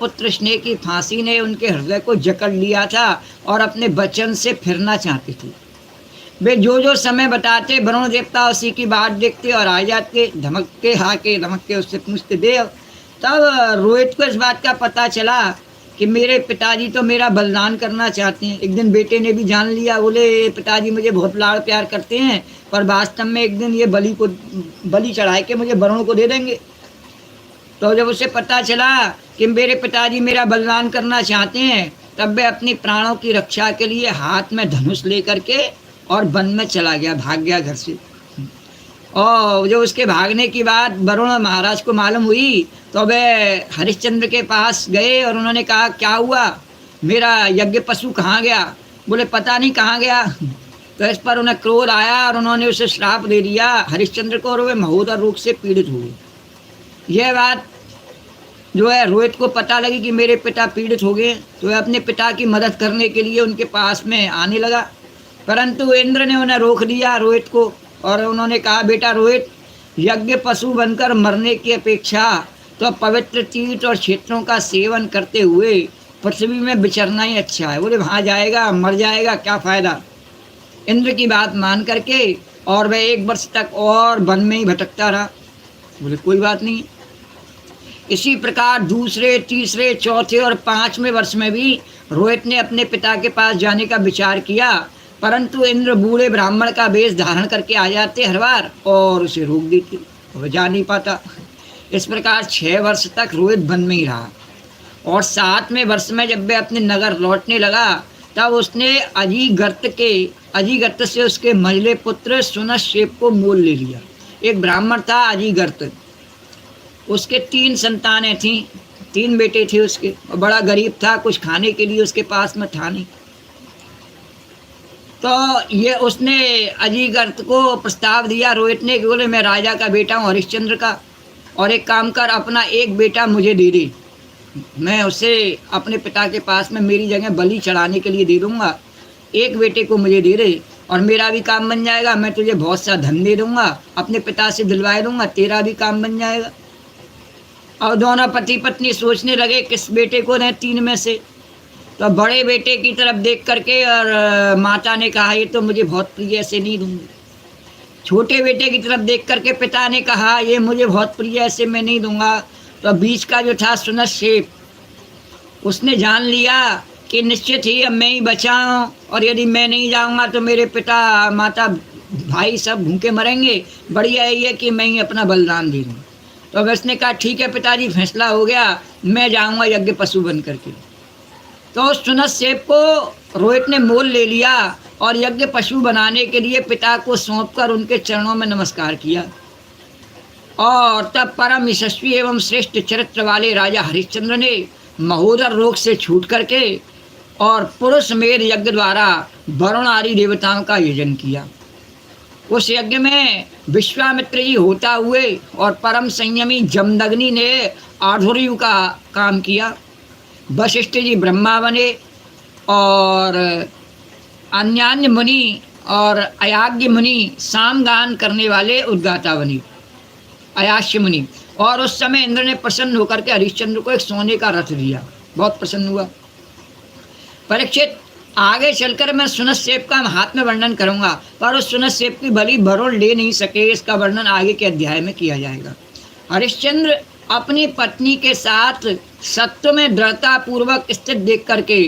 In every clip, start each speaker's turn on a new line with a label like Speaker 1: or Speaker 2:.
Speaker 1: पुत्र स्नेह की फांसी ने उनके हृदय को जकड़ लिया था और अपने वचन से फिरना चाहते थे। वे जो जो समय बताते वरुण देवता उसी की बात देखते और आ जाते, धमकते हाके धमकते उससे पूछते देव। तब रोहित को इस बात का पता चला कि मेरे पिताजी तो मेरा बलिदान करना चाहते हैं। एक दिन बेटे ने भी जान लिया, बोले पिताजी मुझे बहुत लाड़ प्यार करते हैं पर वास्तव में एक दिन ये बलि चढ़ा के मुझे वरुण को दे देंगे। तो जब उसे पता चला कि मेरे पिताजी मेरा बलिदान करना चाहते हैं, तब वे अपनी प्राणों की रक्षा के लिए हाथ में धनुष लेकर के और वन में चला गया, भाग गया घर से। और जो उसके भागने की बात वरुण महाराज को मालूम हुई तो वे हरिश्चंद्र के पास गए और उन्होंने कहा क्या हुआ, मेरा यज्ञ पशु कहाँ गया? बोले पता नहीं कहाँ गया। तो इस पर उन्हें क्रोध आया और उन्होंने उसे श्राप दे दिया हरिश्चंद्र को, और वे महोदर रोग से पीड़ित हुए। यह बात जो है रोहित को पता लगी कि मेरे पिता पीड़ित हो गए, तो वह अपने पिता की मदद करने के लिए उनके पास में आने लगा। परंतु इंद्र ने उन्हें रोक दिया रोहित को, और उन्होंने कहा बेटा रोहित, यज्ञ पशु बनकर मरने की अपेक्षा तो पवित्र तीर्थ और क्षेत्रों का सेवन करते हुए पृथ्वी में विचरना ही अच्छा है। बोले वहाँ जाएगा मर जाएगा, क्या फ़ायदा। इंद्र की बात मान करके और वह 1 वर्ष तक और वन में ही भटकता रहा। बोले कोई बात नहीं। इसी प्रकार दूसरे, तीसरे, चौथे और 5वें वर्ष में भी रोहित ने अपने पिता के पास जाने का विचार किया, परंतु इंद्र बूढ़े ब्राह्मण का वेश धारण करके आ जाते हर बार और उसे रोक देते, वह जा नहीं पाता। इस प्रकार 6 वर्ष तक रोहित वन में ही रहा, और 7वें वर्ष में जब वह अपने नगर लौटने लगा तब उसने अजीगर्त से उसके मंझले पुत्र सुनश्शेप को मोल ले लिया। एक ब्राह्मण था अजीगर्त, उसके 3 संतानें थीं, 3 बेटे थे उसके, और बड़ा गरीब था, कुछ खाने के लिए उसके पास में था नहीं। तो ये उसने अजीगर्त को प्रस्ताव दिया रोहित ने कि बोले मैं राजा का बेटा हूँ हरिश्चंद्र का, और एक काम कर अपना एक बेटा मुझे दे दे, मैं उसे अपने पिता के पास में मेरी जगह बलि चढ़ाने के लिए दे दूँगा। एक बेटे को मुझे दे दे और मेरा भी काम बन जाएगा, मैं तुझे बहुत सा धन दे दूँगा, अपने पिता से दिलवाए दूँगा, तेरा भी काम बन जाएगा। और दोनों पति पत्नी सोचने लगे किस बेटे को दें 3 में से। तो बड़े बेटे की तरफ देख करके और माता ने कहा ये तो मुझे बहुत प्रिय, ऐसे नहीं दूँगी। छोटे बेटे की तरफ देख करके पिता ने कहा ये मुझे बहुत प्रिय, ऐसे मैं नहीं दूँगा। तो बीच का जो था सुनश्शेप, उसने जान लिया कि निश्चित ही अब मैं ही बचा हूँ, और यदि मैं नहीं जाऊँगा तो मेरे पिता माता भाई सब भूखे मरेंगे, बढ़िया है कि मैं ही अपना बलिदान दे दूँ। तो अब उसने कहा ठीक है पिताजी, फैसला हो गया, मैं जाऊँगा यज्ञ पशु बन करके। तो सुनश्शेप को रोहित ने मोल ले लिया और यज्ञ पशु बनाने के लिए पिता को सौंपकर उनके चरणों में नमस्कार किया। और तब परम यशस्वी एवं श्रेष्ठ चरित्र वाले राजा हरिश्चंद्र ने महोदर रोग से छूट करके और पुरुष मेध यज्ञ द्वारा वरुण आदि देवताओं का यजन किया। उस यज्ञ में विश्वामित्र जी होता हुए और परम संयमी जमदग्नि ने आधुर्य का काम किया। वशिष्ठ जी ब्रह्मा बने और अन्यान्य मुनि और अयाज्ञ मुनि सामगान करने वाले उद्गाता बने, अयाश्य मुनि। और उस समय इंद्र ने प्रसन्न होकर के हरिश्चंद्र को एक सोने का रथ दिया, बहुत प्रसन्न हुआ। परीक्षित, आगे चलकर मैं सुनश्शेप का हाथ में वर्णन करूंगा, पर उस सुनश्शेप की बलि वरुण ले नहीं सके, इसका वर्णन आगे के अध्याय में किया जाएगा। हरिश्चंद्र अपनी पत्नी के साथ सत्य में दृढ़ता पूर्वक स्थित देख करके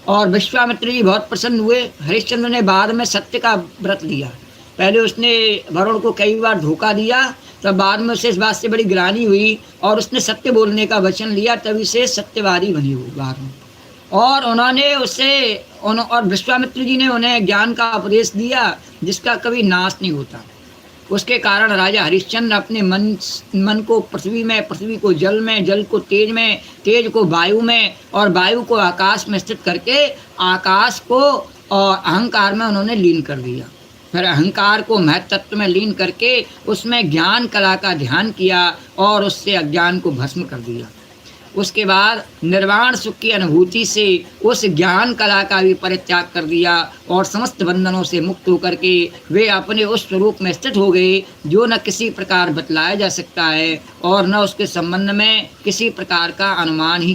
Speaker 1: और विश्वामित्र जी बहुत प्रसन्न हुए। हरिश्चंद्र ने बाद में सत्य का व्रत लिया। पहले उसने वरुण को कई बार धोखा दिया, तब बाद में उसे इस बात से बड़ी ग्लानि हुई और उसने सत्य बोलने का वचन लिया, तभी से सत्यवादी बनी हुई बाद में। और उन्होंने और विश्वामित्र जी ने उन्हें ज्ञान का उपदेश दिया जिसका कभी नाश नहीं होता। उसके कारण राजा हरिश्चंद्र अपने मन को पृथ्वी में, पृथ्वी को जल में, जल को तेज में, तेज को वायु में और वायु को आकाश में स्थित करके आकाश को और अहंकार में उन्होंने लीन कर दिया। फिर अहंकार को महत्व तत्व में लीन करके उसमें ज्ञान कला का ध्यान किया और उससे अज्ञान को भस्म कर दिया। उसके बाद निर्वाण सुख की अनुभूति से उस ज्ञान कला का भी परित्याग कर दिया और समस्त बंधनों से मुक्त होकर के वे अपने उस स्वरूप में स्थित हो गए जो न किसी प्रकार बतलाया जा सकता है और न उसके संबंध में किसी प्रकार का अनुमान ही